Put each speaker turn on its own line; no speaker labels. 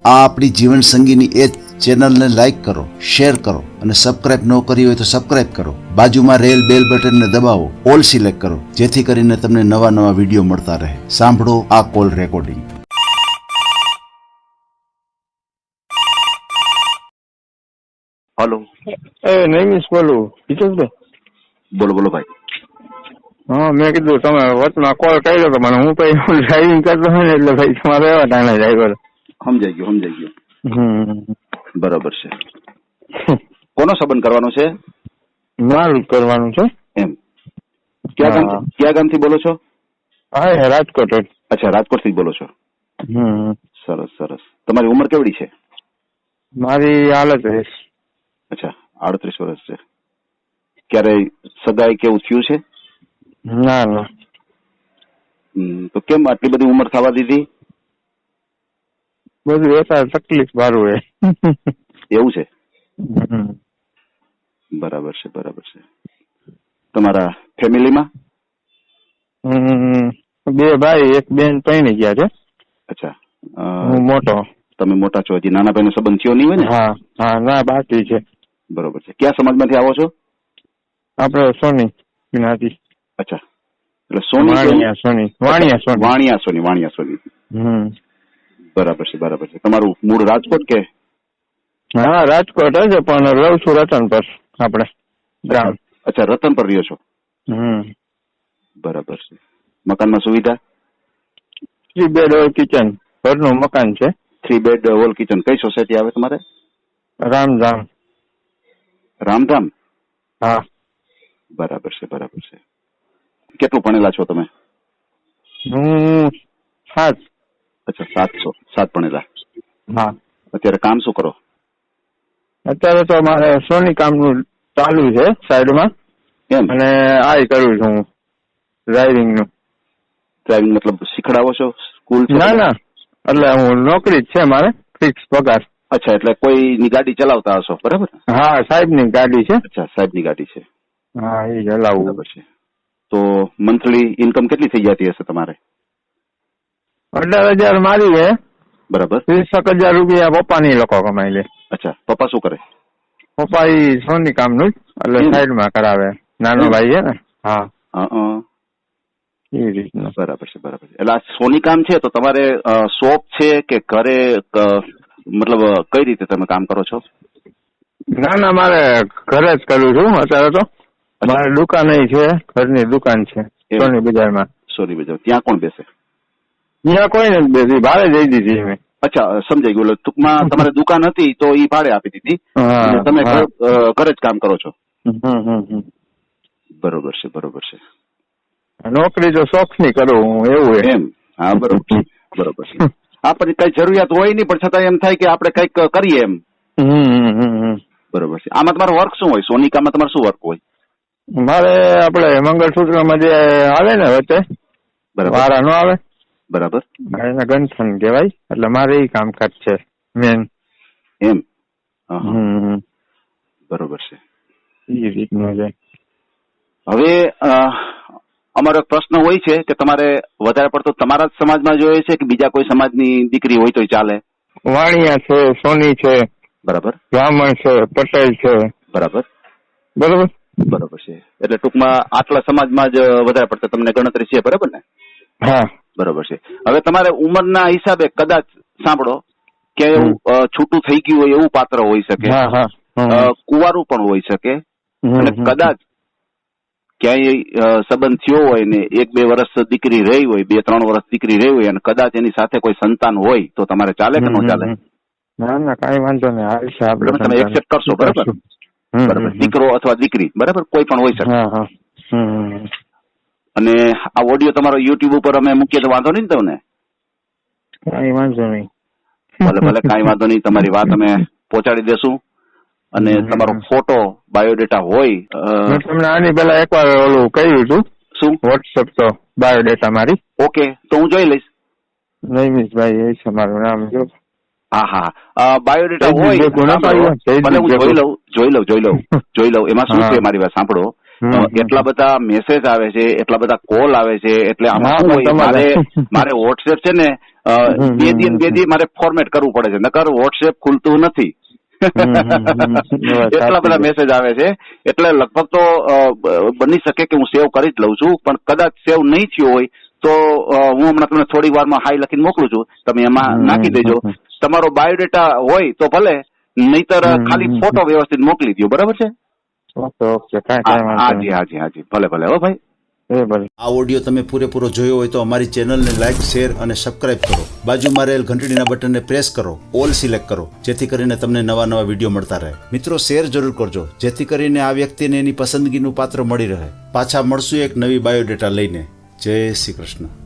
આ આપણી જીવન સંગીની એ ચેનલને લાઈક કરો, શેર કરો અને સબસ્ક્રાઇબ ન કરી હોય તો સબસ્ક્રાઇબ કરો. બાજુમાં રહેલ બેલ બટનને દબાવો, ઓલ સિલેક્ટ કરો, જેથી કરીને તમને નવા નવા વિડીયો મળતા રહે. સાંભળો આ કોલ રેકોર્ડિંગ.
हेलो
नहीं मिस बोलू किशोर
बोलो बोलो भाई.
हाँ मैं कीधु तमे वचमा कॉल कर्यो तो મને હું પછી ડ્રાઇવિંગ કરતો હોય ને એટલે ભાઈ તમારે એવા ટાણે ડ્રાઈવર
સમજાઈ ગયો. બરાબર છે. કોનો સંબંધ કરવાનો છે?
મારું જ કરવાનું છે
એમ. ક્યાં ગામથી બોલો છો?
હા રાજકોટ.
અચ્છા, રાજકોટથી બોલો છો. સરસ સરસ. તમારી ઉંમર કેવડી છે?
મારી હાલત છે.
અચ્છા, 38 વર્ષ છે. ક્યારે સગાઈ કેવું થયું છે?
ના ના.
તો કેમ આટલી બધી ઉંમર થવા દીધી?
બધું એતા તકલીફ વાળું હે.
એવું છે? બરાબર છે બરાબર છે. તમારા ફેમિલીમાં?
2 ભાઈ 1 બેન પરણી ગયા છે.
અચ્છા.
હું મોટો.
તમે મોટા છો. હજી નાના ભાઈનો સંબંધ થયો નહીં હોય ને?
હા હા ના બાકી છે.
બરોબર છે. કયા સમાજમાંથી આવો છો?
આપણે સોની જ્ઞાતિ.
અચ્છા, એટલે સોની વાણિયા સોની. બરાબર છે બરાબર છે. તમારું મૂળ રાજકોટ કે?
હા રાજકોટ જ પણ રહું છું રતનપર આપણે ગામ.
અચ્છા, રતનપર રહ્યો છો. બરાબર છે. મકાનમાં સુવિધા?
3 બેડ હોલ કિચન ઘરનું મકાન છે.
3 બેડ હોલ કિચન. કઈ સોસાયટી આવે તમારે?
રામધામ.
રામધામ?
હા.
બરાબર છે બરાબર છે. કેટલું ભણેલા છો તમે?
હું 7.
અચ્છા, 7 ભણેલા.
હા.
અત્યારે કામ શું કરો?
અત્યારે તો મારે સોની કામનું ચાલુ છે સાઈડમાં.
એમ?
અને આ કરું છું હું ડ્રાઇવિંગ નું.
ડ્રાઇવિંગ મતલબ શીખડાવો છો? સ્કૂલ?
ના ના, એટલે હું નોકરી જ છે મારે, ફિક્સ પગાર.
અચ્છા, એટલે કોઈની ગાડી ચલાવતા હશો, બરાબર?
હા, સાહેબની ગાડી છે.
અચ્છા, સાહેબની ગાડી છે.
હા, એ ચલાવું.
બરાબર છે. તો મંથલી ઇન્કમ કેટલી થઈ જતી હશે તમારે?
18,000 મારી છે.
બરાબર.
30,000 રૂપિયા પપ્પાની લોકો કમાઈ લે.
અચ્છા, પપ્પા શું કરે?
પપ્પા એ સોની કામનું જ, એટલે સાઈડમાં કરાવે. નાનો ભાઈ છે ને. હા. એ રીતનું.
બરાબર છે બરાબર છે. એટલે આ સોની કામ છે તો તમારે શોપ છે કે ઘરે, મતલબ કઈ રીતે તમે કામ કરો છો?
ના ના, મારે ઘરે જ કરું છું અત્યારે તો. મારે દુકાન છે, ઘરની દુકાન છે સોની બજારમાં.
સોની બજાર. ત્યાં કોણ બેસે?
ત્યાં કોઈ નથી બેસી, ભાડે દઈ દીધી મેં.
અચ્છા, સમજાઈ ગયું. ટૂંકમાં તમારે દુકાન હતી તો એ ભાડે આપી દીધી અને તમે ઘરે જ કામ કરો છો. બરોબર છે બરોબર છે.
નોકરી તો શોખ ની કરું હું, એવું
એમ? હા, બરોબર છે બરોબર છે. આપણને કઈ જરૂરિયાત હોય નહીં પણ છતાં એમ થાય કે આપણે કઈક કરીએ એમ. બરોબર છે. આમાં તમારું વર્ક શું હોય? સોની કામમાં તમારે શું વર્ક હોય?
મારે આપડે મંગળસૂત્રમાં જે આવે ને વચ્ચે વારા નો આવે,
બરાબર,
એના ગંઠન કહેવાય. એટલે મારે એ કામકાજ છે મેન.
એમ? બરોબર છે.
એ રીતનું છે.
હવે અમારો પ્રશ્ન હોય છે કે તમારે વધારે પડતો તમારા જ સમાજમાં જોઈએ છે કે બીજા કોઈ સમાજની દીકરી હોય તોય ચાલે?
વાણિયા છે, સોની છે,
બરાબર,
બ્રાહ્મણ છે, પટેલ છે,
બરાબર
બરોબર
બરોબર છે. એટલે ટૂંકમાં આટલા સમાજમાં જ વધારે પડતા તમને ગણતરી છે, બરાબર ને?
હા.
બરોબર છે. હવે તમારે ઉંમરના હિસાબે કદાચ સાંભળો કે એવું છૂટું થઈ ગયું હોય એવું પાત્ર હોઈ શકે, કુંવારું પણ હોઈ શકે, અને કદાચ ક્યાંય સંબંધ થયો હોય ને 1-2 વર્ષ દીકરી રહી હોય, 2-3 વર્ષ દીકરી રહી હોય અને કદાચ એની સાથે કોઈ સંતાન હોય તો તમારે ચાલે કે ન ચાલે?
ના ના, કઈ વાંધો નહીં.
તમે એક્સેપ્ટ કરશો, બરાબર? બરાબર. દીકરો અથવા દીકરી, બરાબર, કોઈ પણ હોઈ શકે. અને આ ઓડિયો તમારો યુટ્યુબ ઉપર અમે મૂકીએ તો વાંધો નહીં ને તમને?
કઈ વાંધો નહીં.
ભલે ભલે, કઈ વાંધો નહીં. તમારી વાત અમે પહોંચાડી દેશું અને તમારો ફોટો, બાયોડેટા હોય.
મેં તમને આની પેલા એકવાર ઓલું કહ્યું હતું.
શું?
વોટ્સએપ તો બાયોડેટા મારી.
ઓકે, તો હું જોઈ લઈશ.
નૈમિષભાઈ એ છે મારું નામ. જો
હા હા, બાયોડેટા હોય ભલે હું જોઈ લઉં. એમાં શું છે, મારી વાત સાંભળો. એટલા બધા મેસેજ આવે છે, એટલા બધા કોલ આવે છે, એટલે આમાં શું હોય, મારે વોટ્સએપ છે ને 2 દી મારે ફોર્મેટ કરવું પડે છે, નકર વોટ્સએપ ખુલતું નથી. એટલા બધા મેસેજ આવે છે, એટલે લગભગ તો બની શકે કે હું સેવ કરી જ લઉં છું, પણ કદાચ સેવ નહીં થયો હોય તો હું હમણાં તમને થોડી વારમાં હાઈ લખીને મોકલું છું, તમે એમાં નાખી દેજો. તમારો બાયોડેટા હોય તો ભલે, નહીતર ખાલી ફોટો વ્યવસ્થિત મોકલી દો, બરાબર છે?
ઓકે,
હાજી, ભલે હો ભાઈ.
આ ઓડિયો તમે પૂરેપૂરો જોયો હોય તો અમારી ચેનલને લાઈક, શેર અને સબસ્ક્રાઇબ કરો. બાજુમાં રહેલ ઘંટડીના બટનને પ્રેસ કરો, ઓલ સિલેક્ટ કરો, જેથી કરીને તમને નવા વિડીયો મળતા રહે. મિત્રો, શેર જરૂર કરજો, જેથી કરીને આ વ્યક્તિને એની પસંદગીનું પાત્ર મળી રહે. પાછા મળશું એક નવી બાયોડેટા લઈને. જય શ્રી કૃષ્ણ.